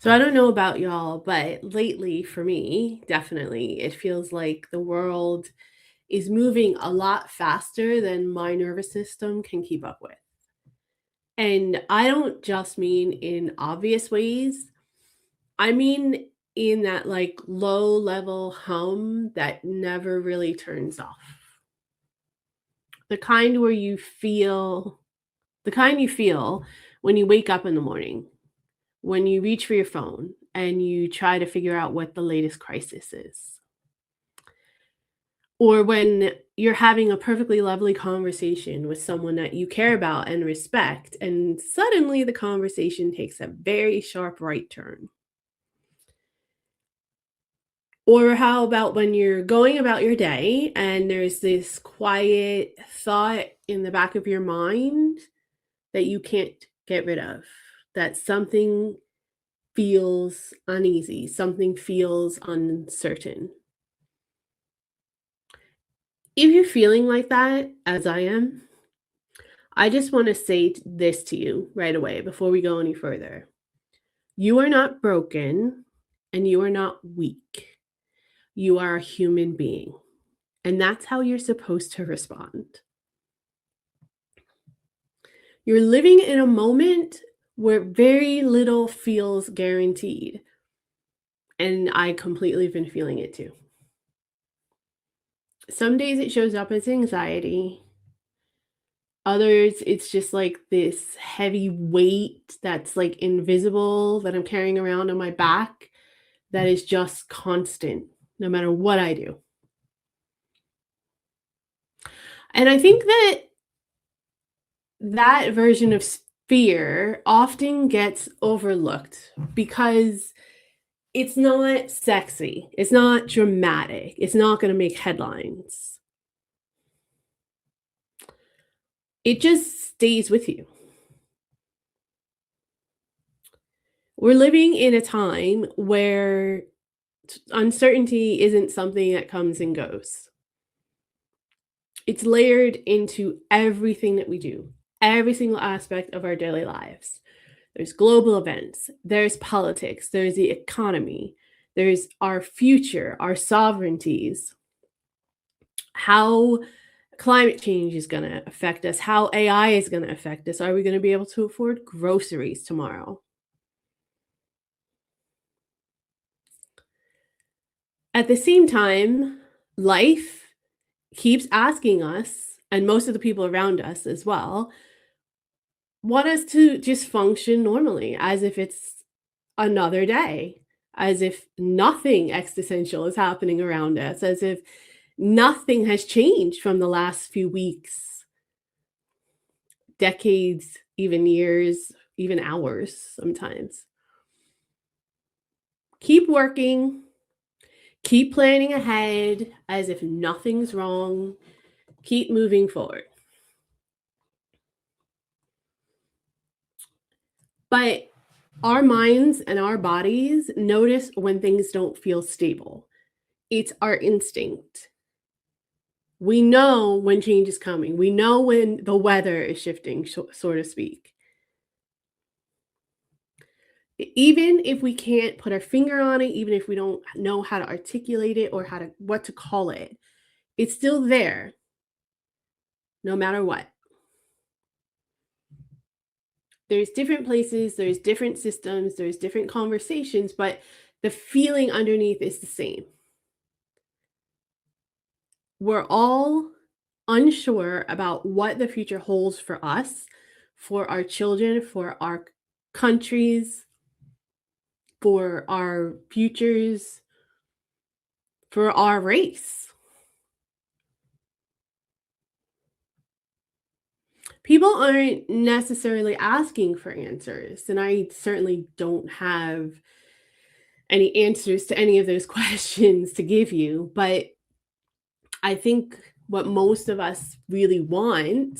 So I don't know about y'all, but lately for me, definitely, it feels like the world is moving a lot faster than my nervous system can keep up with. And I don't just mean in obvious ways. I mean in that like low level hum that never really turns off. The kind where you feel the kind you feel when you wake up in the morning, when you reach for your phone and you try to figure out what the latest crisis is. Or when you're having a perfectly lovely conversation with someone that you care about and respect, and suddenly the conversation takes a very sharp right turn. Or how about when you're going about your day and there's this quiet thought in the back of your mind that you can't get rid of, that something feels uneasy, something feels uncertain. If you're feeling like that, as I am, I just want to say this to you right away before we go any further. You are not broken and you are not weak. You are a human being. And that's how you're supposed to respond. You're living in a moment where very little feels guaranteed. And I completely have been feeling it too. Some days it shows up as anxiety. Others, it's just like this heavy weight that's like invisible that I'm carrying around on my back that is just constant no matter what I do. And I think that version of fear often gets overlooked because it's not sexy, it's not dramatic, it's not going to make headlines. It just stays with you. We're living in a time where uncertainty isn't something that comes and goes. It's layered into everything that we do, every single aspect of our daily lives. There's global events, there's politics, there's the economy, there's our future, our sovereignties, how climate change is going to affect us, how AI is going to affect us. Are we going to be able to afford groceries tomorrow? At the same time, life keeps asking us, and most of the people around us as well, want us to just function normally as if it's another day, as if nothing existential is happening around us, as if nothing has changed from the last few weeks, decades, even years, even hours sometimes. Keep working, keep planning ahead as if nothing's wrong, keep moving forward. But our minds and our bodies notice when things don't feel stable. It's our instinct. We know when change is coming. We know when the weather is shifting, so to speak. Even if we can't put our finger on it, even if we don't know how to articulate it or what to call it, it's still there no matter what. There's different places, there's different systems, there's different conversations, but the feeling underneath is the same. We're all unsure about what the future holds for us, for our children, for our countries, for our futures, for our race. People aren't necessarily asking for answers, and I certainly don't have any answers to any of those questions to give you, but I think what most of us really want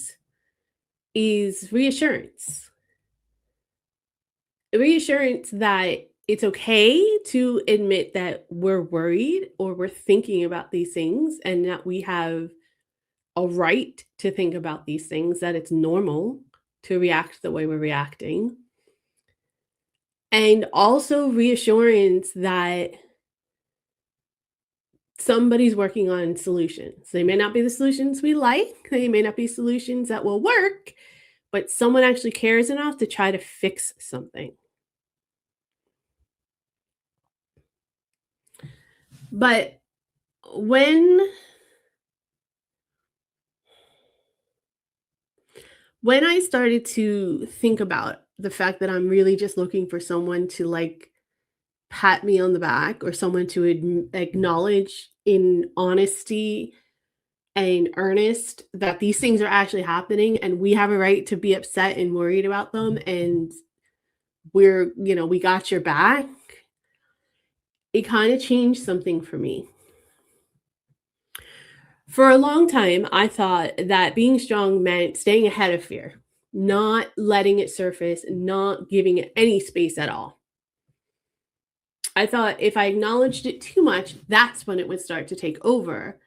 is reassurance. Reassurance that it's okay to admit that we're worried or we're thinking about these things and that we have a right to think about these things, that it's normal to react the way we're reacting. and also reassurance that somebody's working on solutions. They may not be the solutions we like, they may not be solutions that will work, but someone actually cares enough to try to fix something. But when when I started to think about the fact that I'm really just looking for someone to like pat me on the back or someone to acknowledge in honesty and earnest that these things are actually happening and we have a right to be upset and worried about them and we got your back, it kind of changed something for me. For a long time, I thought that being strong meant staying ahead of fear, not letting it surface, not giving it any space at all. I thought if I acknowledged it too much, that's when it would start to take over,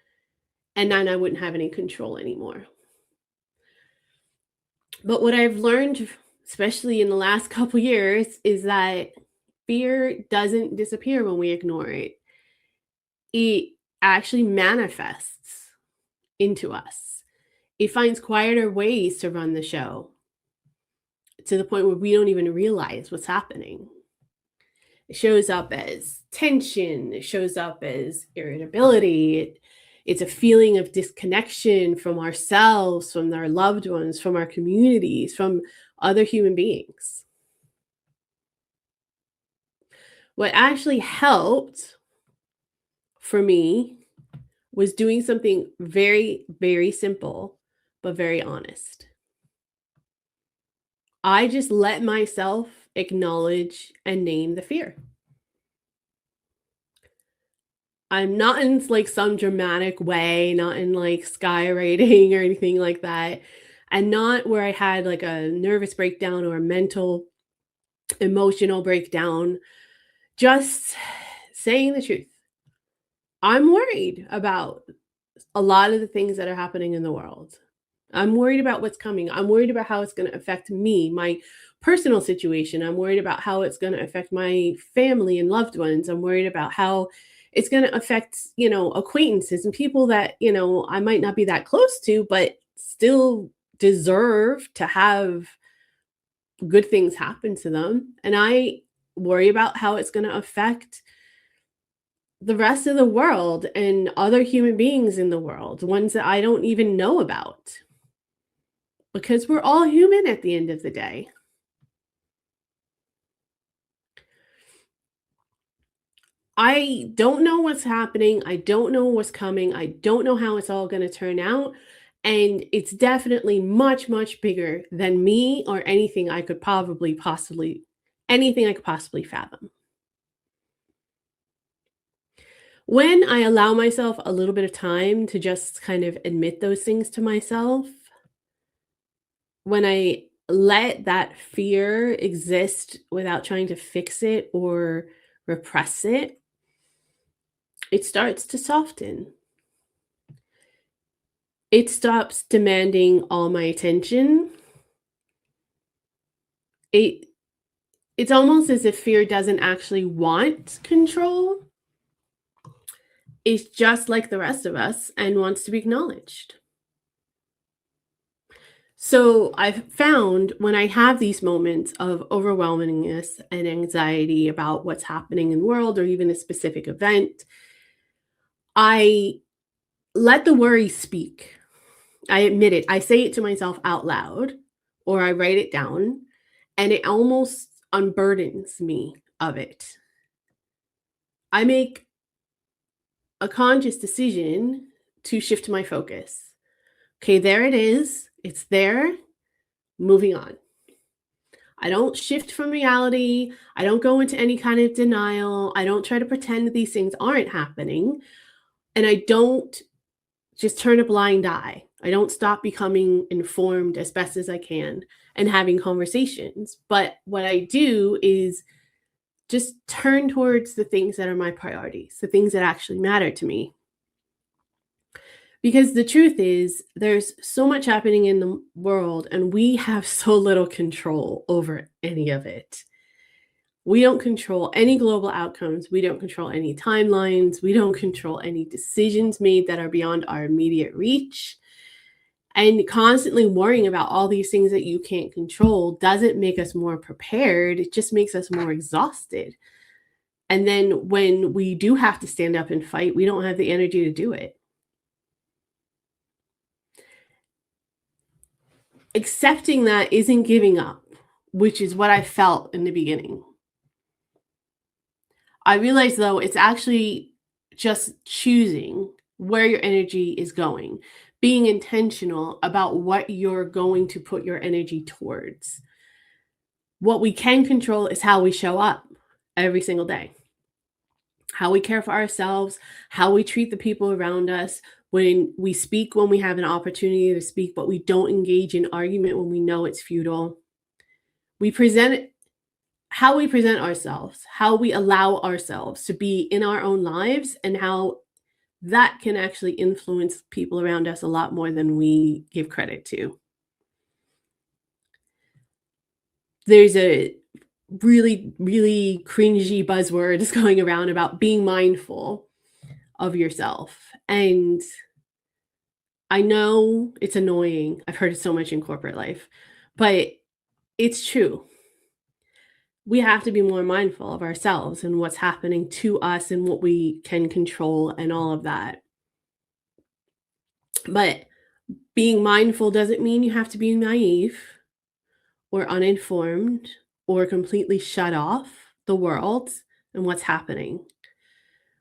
and then I wouldn't have any control anymore. But what I've learned, especially in the last couple years, is that fear doesn't disappear when we ignore it. It actually manifests into us. It finds quieter ways to run the show to the point where we don't even realize what's happening. It shows up as tension, it shows up as irritability. It's a feeling of disconnection from ourselves, from our loved ones, from our communities, from other human beings. What actually helped for me was doing something very, very simple, but very honest. I just let myself acknowledge and name the fear. I'm not in like some dramatic way, not in like skywriting or anything like that. And not where I had like a nervous breakdown or a mental, emotional breakdown. Just saying the truth. I'm worried about a lot of the things that are happening in the world. I'm worried about what's coming. I'm worried about how it's going to affect me, my personal situation. I'm worried about how it's going to affect my family and loved ones. I'm worried about how it's going to affect, acquaintances and people that, I might not be that close to, but still deserve to have good things happen to them. And I worry about how it's going to affect the rest of the world and other human beings in the world, ones that I don't even know about. Because we're all human at the end of the day. I don't know what's happening. I don't know what's coming. I don't know how it's all going to turn out. And it's definitely much, much bigger than me or anything I could possibly fathom. When I allow myself a little bit of time to just kind of admit those things to myself, when I let that fear exist without trying to fix it or repress it, it starts to soften. It stops demanding all my attention. It it's almost as if fear doesn't actually want control. It's just like the rest of us and wants to be acknowledged. So I've found when I have these moments of overwhelmingness and anxiety about what's happening in the world or even a specific event, I let the worry speak. I admit it. I say it to myself out loud or I write it down and it almost unburdens me of it. I make a conscious decision to shift my focus. Okay, there it is. It's there. Moving on. I don't shift from reality. I don't go into any kind of denial. I don't try to pretend that these things aren't happening. And I don't just turn a blind eye. I don't stop becoming informed as best as I can and having conversations. But what I do is just turn towards the things that are my priorities, the things that actually matter to me. Because the truth is, there's so much happening in the world, and we have so little control over any of it. We don't control any global outcomes. We don't control any timelines. We don't control any decisions made that are beyond our immediate reach. And constantly worrying about all these things that you can't control doesn't make us more prepared. It just makes us more exhausted. And then when we do have to stand up and fight, we don't have the energy to do it. Accepting that isn't giving up, which is what I felt in the beginning. I realized though it's actually just choosing where your energy is going, being intentional about what you're going to put your energy towards. What we can control is how we show up every single day, how we care for ourselves, how we treat the people around us, when we speak when we have an opportunity to speak, but we don't engage in argument when we know it's futile. We present how we present ourselves, how we allow ourselves to be in our own lives, and how that can actually influence people around us a lot more than we give credit to. There's a really cringy buzzword is going around about being mindful of yourself. And I know it's annoying. I've heard it so much in corporate life, but it's true. We have to be more mindful of ourselves and what's happening to us and what we can control and all of that. But being mindful doesn't mean you have to be naive or uninformed or completely shut off the world and what's happening.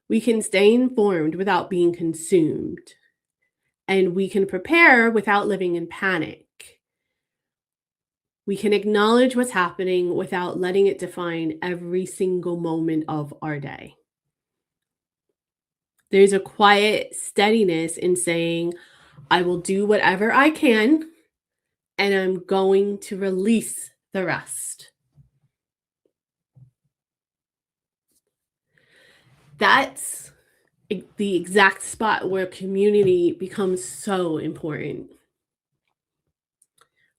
We can stay informed without being consumed, and we can prepare without living in panic. We can acknowledge what's happening without letting it define every single moment of our day. There's a quiet steadiness in saying, I will do whatever I can, and I'm going to release the rest. That's the exact spot where community becomes so important.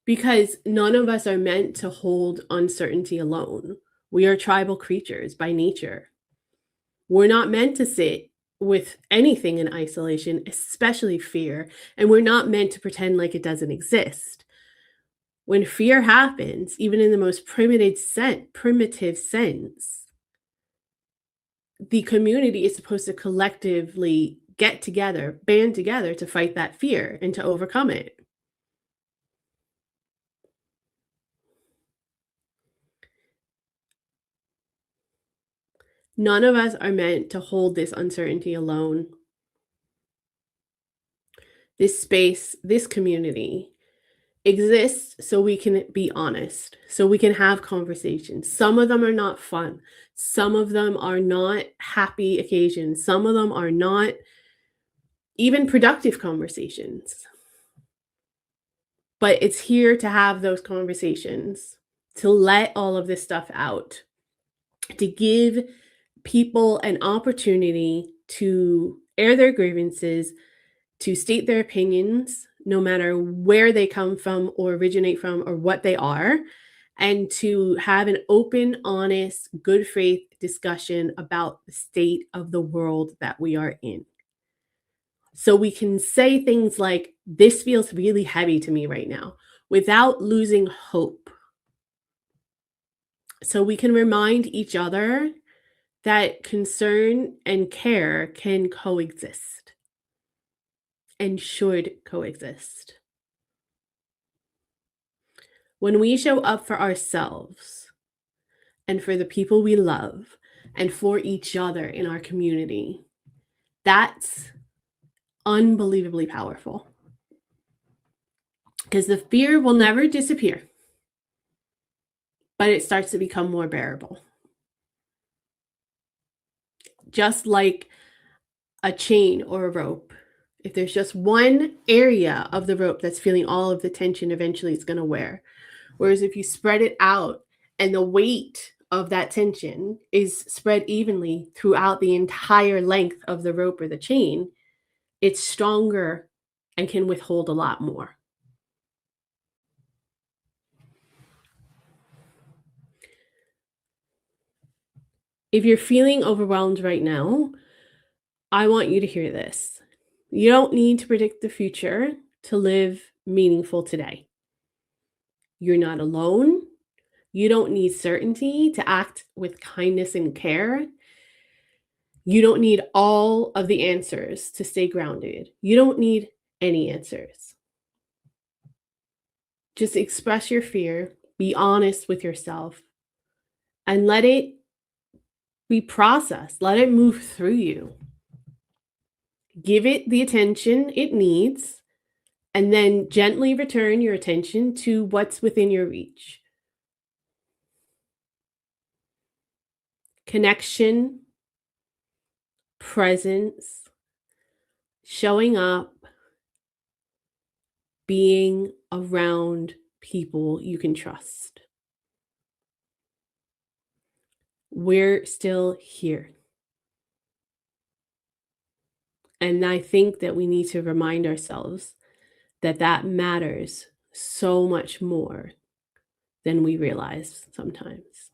Because none of us are meant to hold uncertainty alone. We are tribal creatures by nature. We're not meant to sit with anything in isolation, especially fear, and we're not meant to pretend like it doesn't exist. When fear happens, even in the most primitive sense, the community is supposed to collectively get together, band together to fight that fear and to overcome it. None of us are meant to hold this uncertainty alone. This space, this community exists so we can be honest, so we can have conversations. Some of them are not fun. Some of them are not happy occasions. Some of them are not even productive conversations. But it's here to have those conversations, to let all of this stuff out, to give people an opportunity to air their grievances, to state their opinions, no matter where they come from or originate from or what they are, and to have an open, honest, good faith discussion about the state of the world that we are in. So we can say things like, this feels really heavy to me right now, without losing hope. So we can remind each other that concern and care can coexist and should coexist. When we show up for ourselves and for the people we love and for each other in our community, that's unbelievably powerful. Because the fear will never disappear, but it starts to become more bearable. Just like a chain or a rope. If there's just one area of the rope that's feeling all of the tension, eventually it's going to wear. Whereas if you spread it out and the weight of that tension is spread evenly throughout the entire length of the rope or the chain, it's stronger and can withhold a lot more. If you're feeling overwhelmed right now, I want you to hear this. You don't need to predict the future to live meaningful today. You're not alone. You don't need certainty to act with kindness and care. You don't need all of the answers to stay grounded. You don't need any answers. Just express your fear, be honest with yourself, and let it be processed. Let it move through you. Give it the attention it needs, and then gently return your attention to what's within your reach. Connection, presence, showing up, being around people you can trust. We're still here. And I think that we need to remind ourselves that that matters so much more than we realize sometimes.